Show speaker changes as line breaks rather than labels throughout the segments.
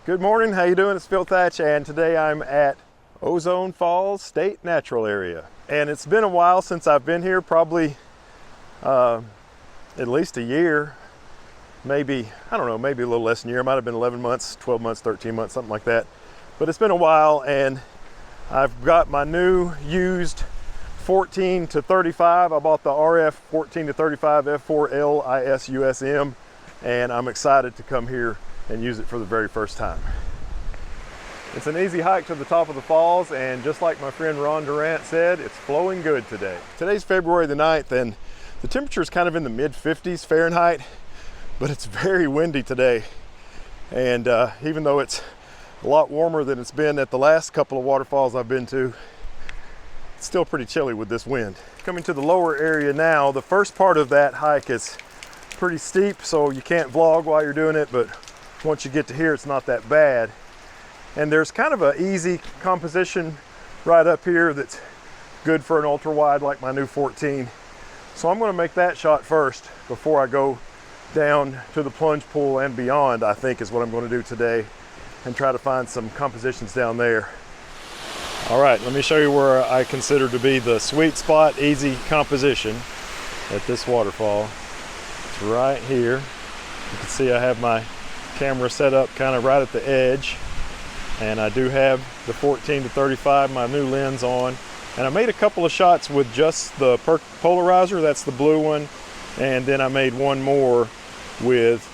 Good morning, how you doing? It's Phil Thatch, and today I'm at Ozone Falls State Natural Area. And it's been a while since I've been here, probably at least a year, maybe, I don't know, maybe a little less than a year. It might have been 11 months, 12 months, 13 months, something like that. But it's been a while, and I've got my new used 14 to 35. I bought the RF 14 to 35 F4 L IS USM, and I'm excited to come here and use it for the very first time. It's an easy hike to the top of the falls, and just like my friend Ron Durant said, it's flowing good today. Today's February the 9th, and the temperature is kind of in the mid-50s Fahrenheit, but it's very windy today. And even though it's a lot warmer than it's been at the last couple of waterfalls I've been to, it's still pretty chilly with this wind. Coming to the lower area now, the first part of that hike is pretty steep, so you can't vlog while you're doing it, but once you get to here, it's not that bad. And there's kind of an easy composition right up here that's good for an ultra wide like my new 14. So I'm gonna make that shot first before I go down to the plunge pool and beyond, I think is what I'm gonna do today, and try to find some compositions down there. All right, let me show you where I consider to be the sweet spot, easy composition at this waterfall. It's right here. You can see I have my camera set up kind of right at the edge, and I do have the 14 to 35, my new lens on, and I made a couple of shots with just the polarizer, that's the blue one, and then I made one more with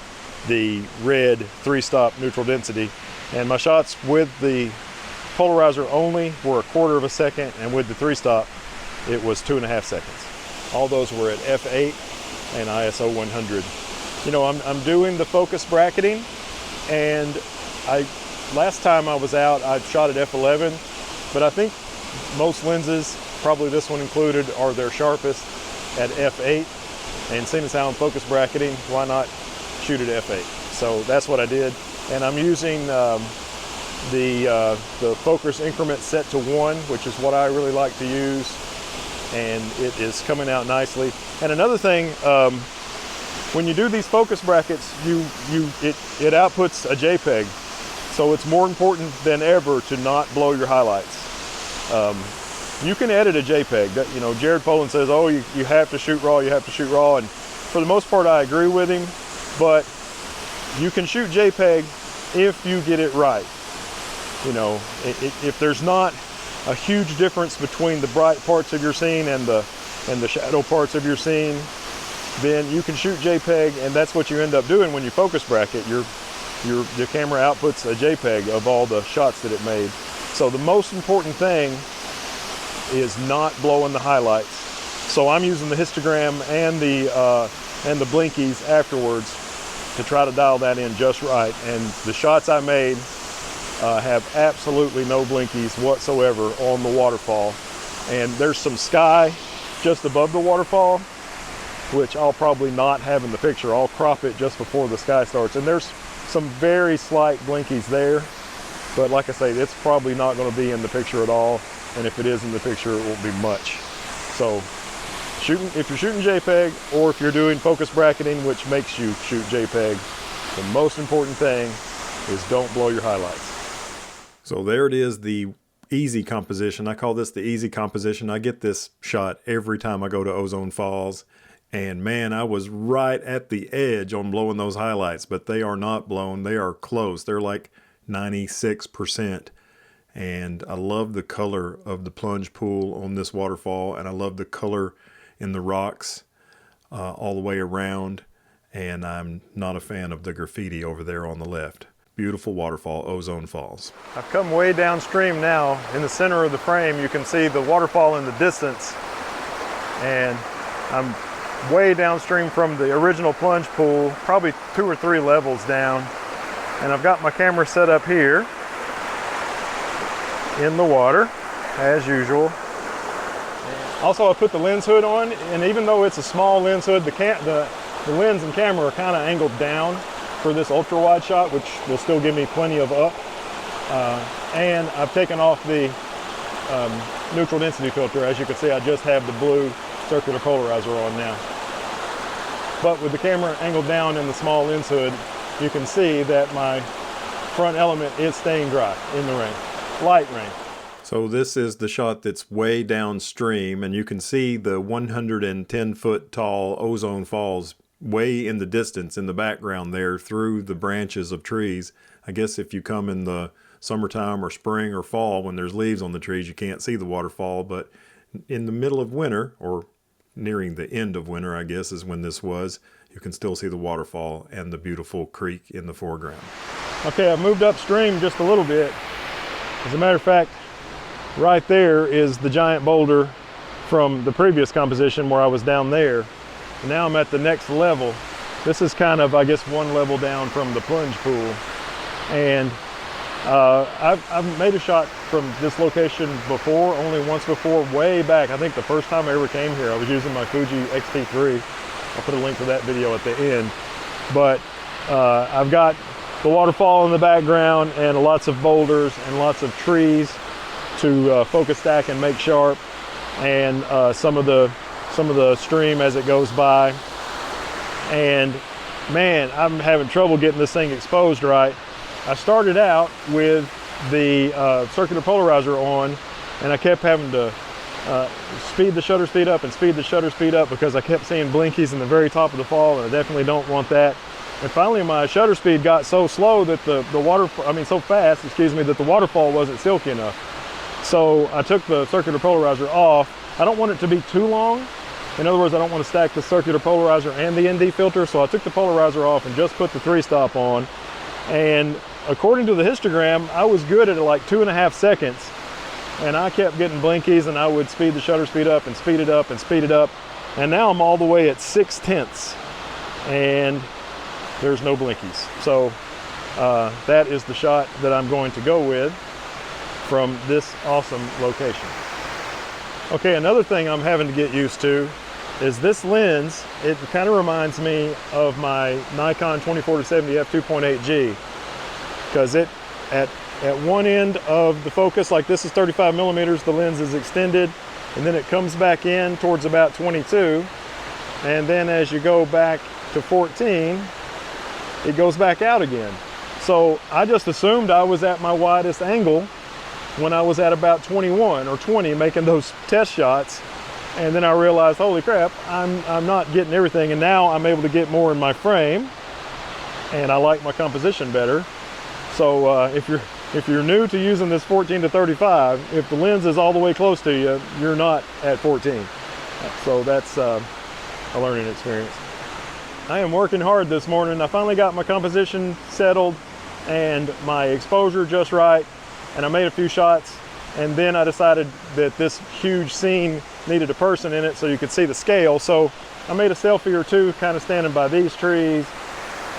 the red 3-stop neutral density, and my shots with the polarizer only were 1/4 of a second, and with the 3-stop it was 2.5 seconds. All those were at f8 and ISO 100. You know, I'm doing the focus bracketing, and last time I was out, I shot at f11, but I think most lenses, probably this one included, are their sharpest at f8. And seeing as how I'm focus bracketing, why not shoot at f8? So that's what I did, and I'm using the focus increment set to 1, which is what I really like to use, and it is coming out nicely. And another thing, when you do these focus brackets, it outputs a JPEG, so it's more important than ever to not blow your highlights. You can edit a JPEG. That, you know, Jared Poland says, oh, you have to shoot raw, you have to shoot raw, and for the most part I agree with him, but you can shoot JPEG if you get it right. You know, if there's not a huge difference between the bright parts of your scene and the shadow parts of your scene, then you can shoot JPEG, and that's what you end up doing when you focus bracket. Your camera outputs a JPEG of all the shots that it made. So the most important thing is not blowing the highlights. So I'm using the histogram and the blinkies afterwards to try to dial that in just right. And the shots I made have absolutely no blinkies whatsoever on the waterfall. And there's some sky just above the waterfall, which I'll probably not have in the picture. I'll crop it just before the sky starts. And there's some very slight blinkies there, but like I say, it's probably not going to be in the picture at all. And if it is in the picture, it won't be much. So if you're shooting JPEG, or if you're doing focus bracketing, which makes you shoot JPEG, the most important thing is don't blow your highlights. So there it is, the easy composition. I call this the easy composition. I get this shot every time I go to Ozone Falls. And man, I was right at the edge on blowing those highlights, but they are not blown. They are close. They're like 96%. And I love the color of the plunge pool on this waterfall, and I love the color in the rocks all the way around. And I'm not a fan of the graffiti over there on the left. Beautiful waterfall, Ozone Falls. I've come way downstream now. In the center of the frame, you can see the waterfall in the distance. And I'm way downstream from the original plunge pool, probably 2 or 3 levels down. And I've got my camera set up here in the water, as usual. Also, I put the lens hood on, and even though it's a small lens hood, the lens and camera are kind of angled down for this ultra wide shot, which will still give me plenty of up. And I've taken off the neutral density filter. As you can see, I just have the blue circular polarizer on now. But with the camera angled down in the small lens hood, you can see that my front element is staying dry in the rain, light rain.
So this is the shot that's way downstream, and you can see the 110-foot tall Ozone Falls way in the distance in the background there through the branches of trees. I guess if you come in the summertime or spring or fall when there's leaves on the trees, you can't see the waterfall, but in the middle of winter, or nearing the end of winter, I guess is when this was, you can still see the waterfall and the beautiful creek in the foreground.
Okay, I've moved upstream just a little bit. As a matter of fact, right there is the giant boulder from the previous composition where I was down there. And now I'm at the next level. This is kind of, I guess, one level down from the plunge pool. And I've made a shot from this location before, only once before, way back. I think the first time I ever came here, I was using my Fuji X-T3. I'll put a link to that video at the end. But I've got the waterfall in the background and lots of boulders and lots of trees to focus stack and make sharp, and some of the stream as it goes by. And man, I'm having trouble getting this thing exposed right. I started out with the circular polarizer on, and I kept having to speed the shutter speed up and speed the shutter speed up because I kept seeing blinkies in the very top of the fall, and I definitely don't want that. And finally my shutter speed got so slow that so fast, excuse me, that the waterfall wasn't silky enough. So I took the circular polarizer off. I don't want it to be too long. In other words, I don't want to stack the circular polarizer and the ND filter, so I took the polarizer off and just put the 3-stop on. And according to the histogram, I was good at like 2.5 seconds. And I kept getting blinkies, and I would speed the shutter speed up and speed it up and speed it up. And now I'm all the way at 6/10. And there's no blinkies. So that is the shot that I'm going to go with from this awesome location. Okay, another thing I'm having to get used to is this lens. It kind of reminds me of my Nikon 24-70 f2.8G, because it at one end of the focus, like this is 35 millimeters, the lens is extended, and then it comes back in towards about 22, and then as you go back to 14, it goes back out again. So I just assumed I was at my widest angle when I was at about 21 or 20 making those test shots, and then I realized, holy crap, I'm not getting everything, and now I'm able to get more in my frame, and I like my composition better. So if you're new to using this 14 to 35, if the lens is all the way close to you, you're not at 14. So that's a learning experience. I am working hard this morning. I finally got my composition settled and my exposure just right, and I made a few shots, and then I decided that this huge scene needed a person in it so you could see the scale. So I made a selfie or two kind of standing by these trees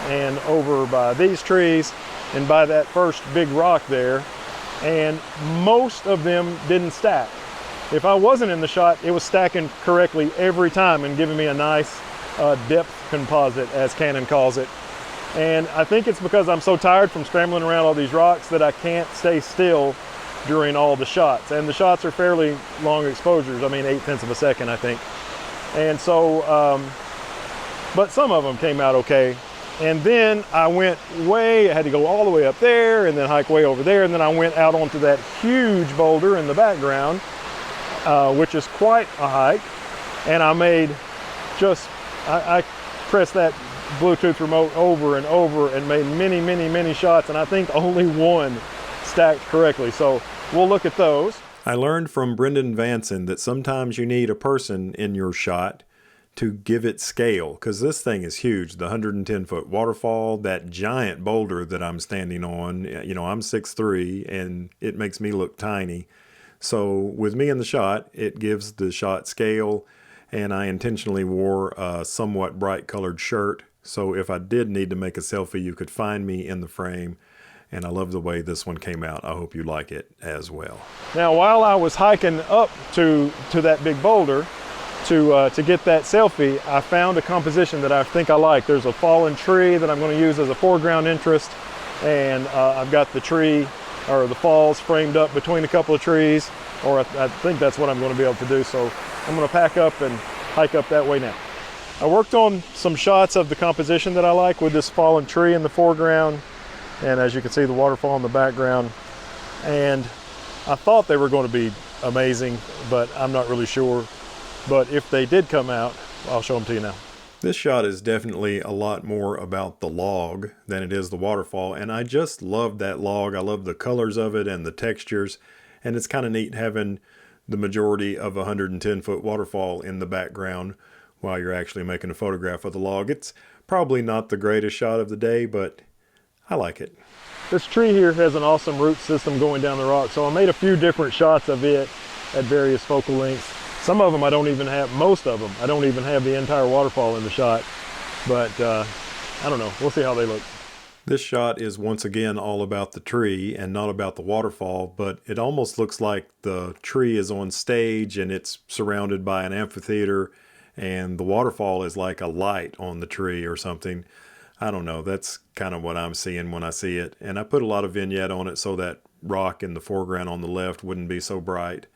and over by these trees and by that first big rock there, and most of them didn't stack. If I wasn't in the shot, it was stacking correctly every time and giving me a nice depth composite, as Canon calls it. And I think it's because I'm so tired from scrambling around all these rocks that I can't stay still during all the shots. And the shots are fairly long exposures. I mean, 0.8 of a second, I think. And so, but some of them came out okay. And then I went I had to go all the way up there and then hike way over there. And then I went out onto that huge boulder in the background, which is quite a hike. And I made I pressed that Bluetooth remote over and over and made many shots, and I think only one stacked correctly. So we'll look at those.
I learned from Brendan Vanson that sometimes you need a person in your shot to give it scale, because this thing is huge. The 110-foot waterfall, that giant boulder that I'm standing on, you know, I'm 6'3", and it makes me look tiny. So with me in the shot, it gives the shot scale, and I intentionally wore a somewhat bright colored shirt. So if I did need to make a selfie, you could find me in the frame. And I love the way this one came out. I hope you like it as well.
Now, while I was hiking up to that big boulder to get that selfie, I found a composition that I think I like. There's a fallen tree that I'm going to use as a foreground interest, and I've got the tree or the falls framed up between a couple of trees, or I think that's what I'm going to be able to do. So I'm going to pack up and hike up that way now. I worked on some shots of the composition that I like with this fallen tree in the foreground, And as you can see, the waterfall in the background. And I thought they were going to be amazing, but I'm not really sure. But if they did come out, I'll show them to you now.
This shot is definitely a lot more about the log than it is the waterfall, and I just love that log. I love the colors of it and the textures, and it's kind of neat having the majority of a 110-foot waterfall in the background while you're actually making a photograph of the log. It's probably not the greatest shot of the day, but I like it.
This tree here has an awesome root system going down the rock, so I made a few different shots of it at various focal lengths. Some of them I don't even have, most of them, I don't even have the entire waterfall in the shot, but I don't know, we'll see how they look.
This shot is once again all about the tree and not about the waterfall, but it almost looks like the tree is on stage and it's surrounded by an amphitheater, and the waterfall is like a light on the tree or something. I don't know, that's kind of what I'm seeing when I see it. And I put a lot of vignette on it so that rock in the foreground on the left wouldn't be so bright.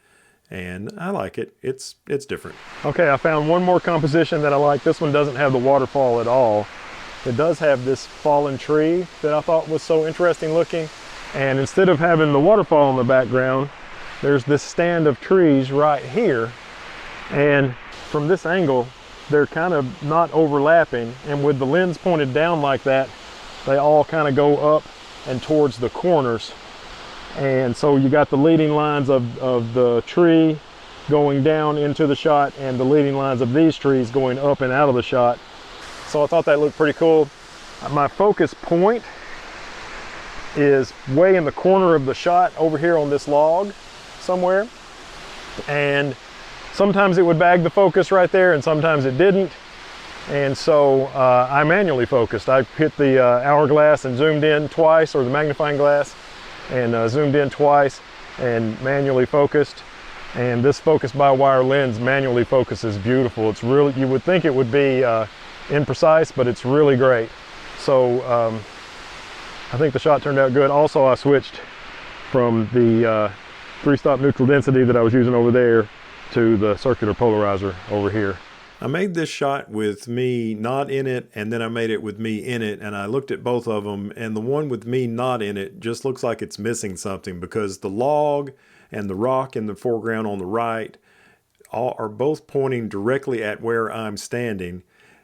And I like it. It's different.
Okay, I found one more composition that I like. This one doesn't have the waterfall at all. It does have this fallen tree that I thought was so interesting looking. And instead of having the waterfall in the background, there's this stand of trees right here. And from this angle, they're kind of not overlapping. And with the lens pointed down like that, they all kind of go up and towards the corners. And so you got the leading lines of the tree going down into the shot and the leading lines of these trees going up and out of the shot. So I thought that looked pretty cool. My focus point is way in the corner of the shot over here on this log somewhere. And sometimes it would bag the focus right there and sometimes it didn't. And so I manually focused. I hit the hourglass and zoomed in twice, or the magnifying glass, and zoomed in twice and manually focused. And this focus by wire lens manually focuses beautiful. It's really, you would think it would be imprecise, but it's really great. So I think the shot turned out good. Also, I switched from the 3-stop neutral density that I was using over there to the circular polarizer over here.
I made this shot with me not in it, and then I made it with me in it, and I looked at both of them, and the one with me not in it just looks like it's missing something, because the log and the rock in the foreground on the right are both pointing directly at where I'm standing,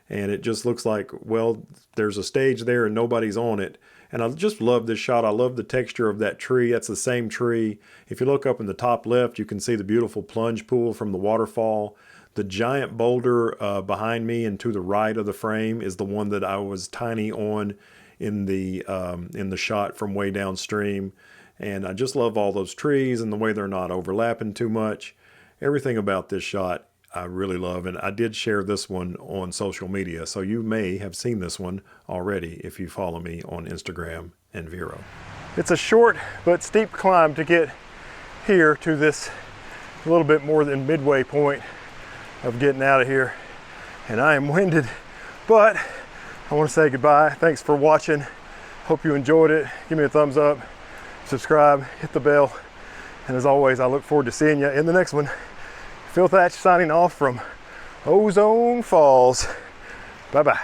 and it just looks like, well, there's a stage there and nobody's on it. And I just love this shot. I love the texture of that tree. That's the same tree. If you look up in the top left, you can see the beautiful plunge pool from the waterfall. The giant boulder behind me and to the right of the frame is the one that I was tiny on in the shot from way downstream. And I just love all those trees and the way they're not overlapping too much. Everything about this shot I really love, and I did share this one on social media, so you may have seen this one already if you follow me on Instagram and Vero.
It's a short but steep climb to get here to this little bit more than midway point of getting out of here, and I am winded, but I want to say goodbye. Thanks for watching. Hope you enjoyed it. Give me a thumbs up, subscribe, hit the bell, and as always, I look forward to seeing you in the next one. Phil Thatch signing off from Ozone Falls. Bye-bye.